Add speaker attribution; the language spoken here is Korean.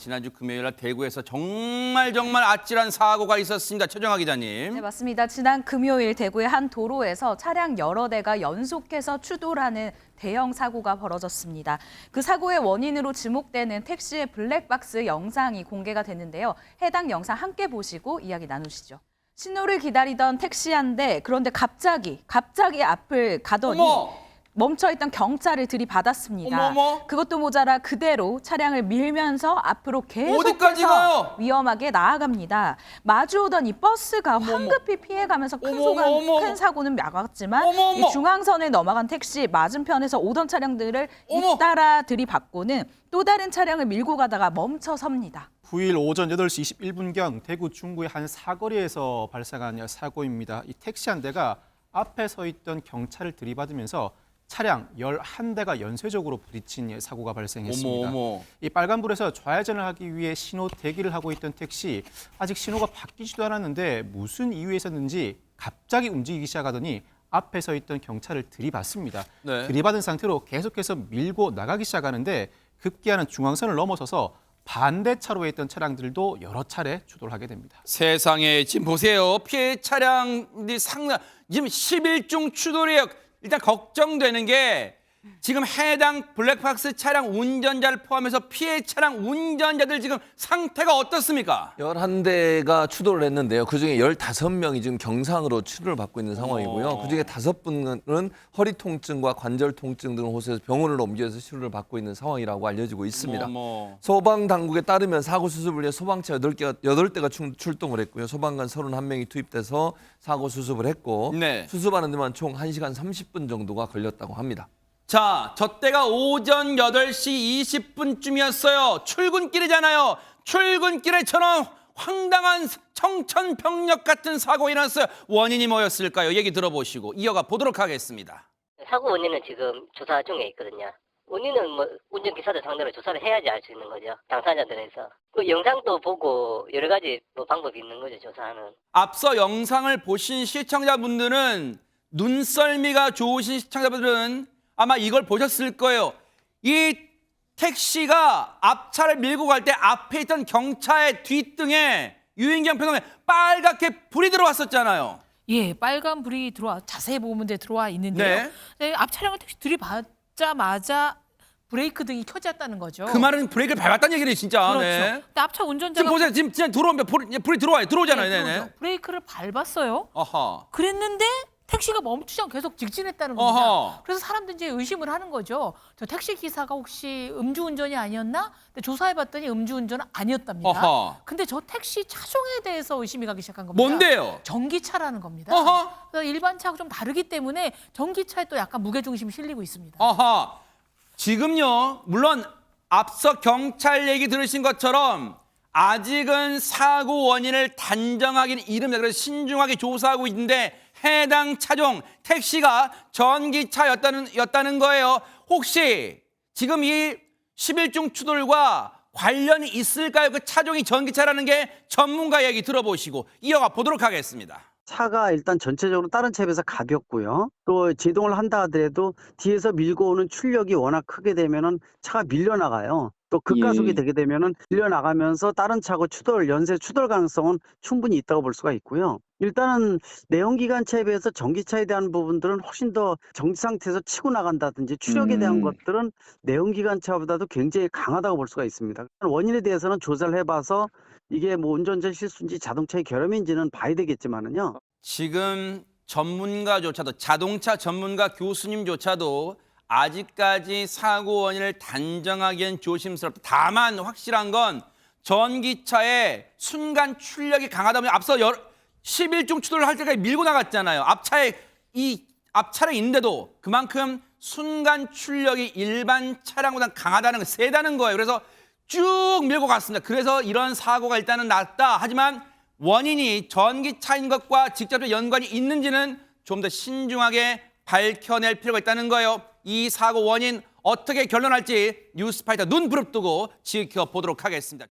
Speaker 1: 지난주 금요일 날 대구에서 정말 아찔한 사고가 있었습니다. 최정아 기자님.
Speaker 2: 네, 맞습니다. 지난 금요일 대구의 한 도로에서 차량 여러 대가 연속해서 추돌하는 대형 사고가 벌어졌습니다. 그 사고의 원인으로 지목되는 택시의 블랙박스 영상이 공개가 됐는데요. 해당 영상 함께 보시고 이야기 나누시죠. 신호를 기다리던 택시 한 대, 그런데 갑자기 앞을 가더니
Speaker 1: 어머!
Speaker 2: 멈춰있던 경찰을 들이받았습니다.
Speaker 1: 어머.
Speaker 2: 그것도 모자라 그대로 차량을 밀면서 앞으로
Speaker 1: 어디까지
Speaker 2: 계속해서
Speaker 1: 가요?
Speaker 2: 위험하게 나아갑니다. 마주오던 이 버스가 황급히 피해가면서 큰 사고는 막았지만
Speaker 1: 어머.
Speaker 2: 이 중앙선을 넘어간 택시 맞은편에서 오던 차량들을 잇따라 들이받고는 또 다른 차량을 밀고 가다가 멈춰섭니다.
Speaker 3: 9일 오전 8시 21분경 대구 중구의 한 사거리에서 발생한 사고입니다. 이 택시 한 대가 앞에 서 있던 경찰을 들이받으면서 차량 11대가 연쇄적으로 부딪힌 사고가 발생했습니다.
Speaker 1: 어머.
Speaker 3: 이 빨간불에서 좌회전을 하기 위해 신호 대기를 하고 있던 택시, 아직 신호가 바뀌지도 않았는데 무슨 이유에서인지 갑자기 움직이기 시작하더니 앞에 서 있던 경찰을 들이받습니다.
Speaker 1: 네.
Speaker 3: 들이받은 상태로 계속해서 밀고 나가기 시작하는데 급기야는 중앙선을 넘어서서 반대 차로에 있던 차량들도 여러 차례 추돌하게 됩니다.
Speaker 1: 세상에 지금 보세요. 피해 차량들이 지금 11중 추돌이에요. 일단 걱정되는 게 지금 해당 블랙박스 차량 운전자를 포함해서 피해 차량 운전자들 지금 상태가 어떻습니까?
Speaker 4: 11대가 추돌을 했는데요. 그중에 15명이 지금 경상으로 치료를 받고 있는 상황이고요. 그중에 5분은 허리 통증과 관절 통증 등을 호소해서 병원으로 옮겨서 치료를 받고 있는 상황이라고 알려지고 있습니다. 소방당국에 따르면 사고 수습을 위해 소방차 8대가 출동을 했고요. 소방관 31명이 투입돼서 사고 수습을 했고
Speaker 1: 네.
Speaker 4: 수습하는 데만 총 1시간 30분 정도가 걸렸다고 합니다.
Speaker 1: 자, 저 때가 오전 8시 20분쯤이었어요. 출근길이잖아요. 출근길에 저런 황당한 청천벽력 같은 사고가 일어났어요. 원인이 뭐였을까요? 얘기 들어보시고 이어가 보도록 하겠습니다.
Speaker 5: 사고 원인은 지금 조사 중에 있거든요. 원인은 뭐 운전기사들 상대로 조사를 해야지 알 수 있는 거죠. 당사자들에서. 그 영상도 보고 여러 가지 뭐 방법이 있는 거죠, 조사하는.
Speaker 1: 앞서 영상을 보신 시청자분들은 눈썰미가 좋으신 시청자분들은 아마 이걸 보셨을 거예요. 이 택시가 앞차를 밀고 갈 때 앞에 있던 경차의 뒷등에 유인경 편성에 빨갛게 불이 들어왔었잖아요.
Speaker 6: 예, 빨간 불이 자세히 보면 들어와 있는데요. 네, 앞 차량을 택시 들이받자마자 브레이크 등이 켜졌다는 거죠.
Speaker 1: 그 말은 브레이크를 밟았다는 얘기네, 진짜.
Speaker 6: 그렇죠.
Speaker 1: 네.
Speaker 6: 근데 앞차 운전자가
Speaker 1: 지금 보세요. 지금 진짜 들어오면 불이 들어오잖아요.
Speaker 6: 네,
Speaker 1: 네네.
Speaker 6: 브레이크를 밟았어요.
Speaker 1: 어허.
Speaker 6: 그랬는데 택시가 멈추지 않고 계속 직진했다는 겁니다.
Speaker 1: 어허.
Speaker 6: 그래서 사람들이 이제 의심을 하는 거죠. 저 택시 기사가 혹시 음주운전이 아니었나? 근데 조사해봤더니 음주운전은 아니었답니다.
Speaker 1: 어허.
Speaker 6: 근데 저 택시 차종에 대해서 의심이 가기 시작한 겁니다.
Speaker 1: 뭔데요?
Speaker 6: 전기차라는 겁니다.
Speaker 1: 어허.
Speaker 6: 그래서 일반 차하고 좀 다르기 때문에 전기차에 또 약간 무게중심이 실리고 있습니다.
Speaker 1: 어허. 지금요, 물론 앞서 경찰 얘기 들으신 것처럼 아직은 사고 원인을 단정하기는 이릅니다. 그래서 신중하게 조사하고 있는데 해당 차종 택시가 전기차였다는 거예요. 혹시 지금 이 11중 추돌과 관련이 있을까요? 그 차종이 전기차라는 게 전문가 얘기 들어보시고 이어가 보도록 하겠습니다.
Speaker 7: 차가 일단 전체적으로 다른 차에 비해서 가볍고요. 또 제동을 한다 하더라도 뒤에서 밀고 오는 출력이 워낙 크게 되면은 차가 밀려나가요. 또 급가속이 되게 되면은 밀려나가면서 다른 차하고 연쇄 추돌 가능성은 충분히 있다고 볼 수가 있고요. 일단은 내연기관차에 비해서 전기차에 대한 부분들은 훨씬 더 정지 상태에서 치고 나간다든지 추력에 대한 것들은 내연기관차보다도 굉장히 강하다고 볼 수가 있습니다. 원인에 대해서는 조사를 해봐서 이게 뭐 운전자 실수인지 자동차의 결함인지는 봐야 되겠지만은요.
Speaker 1: 지금 전문가조차도 자동차 전문가 교수님조차도 아직까지 사고 원인을 단정하기엔 조심스럽다. 다만 확실한 건 전기차의 순간 출력이 강하다 보니 앞서 11중 추돌을 할 때까지 밀고 나갔잖아요. 앞차량이 있는데도 그만큼 순간 출력이 일반 차량보다 강하다는 거, 세다는 거예요. 그래서 쭉 밀고 갔습니다. 그래서 이런 사고가 일단은 났다. 하지만 원인이 전기차인 것과 직접적 연관이 있는지는 좀 더 신중하게 밝혀낼 필요가 있다는 거예요. 이 사고 원인 어떻게 결론할지 뉴스파이터 눈 부릅뜨고 지켜보도록 하겠습니다.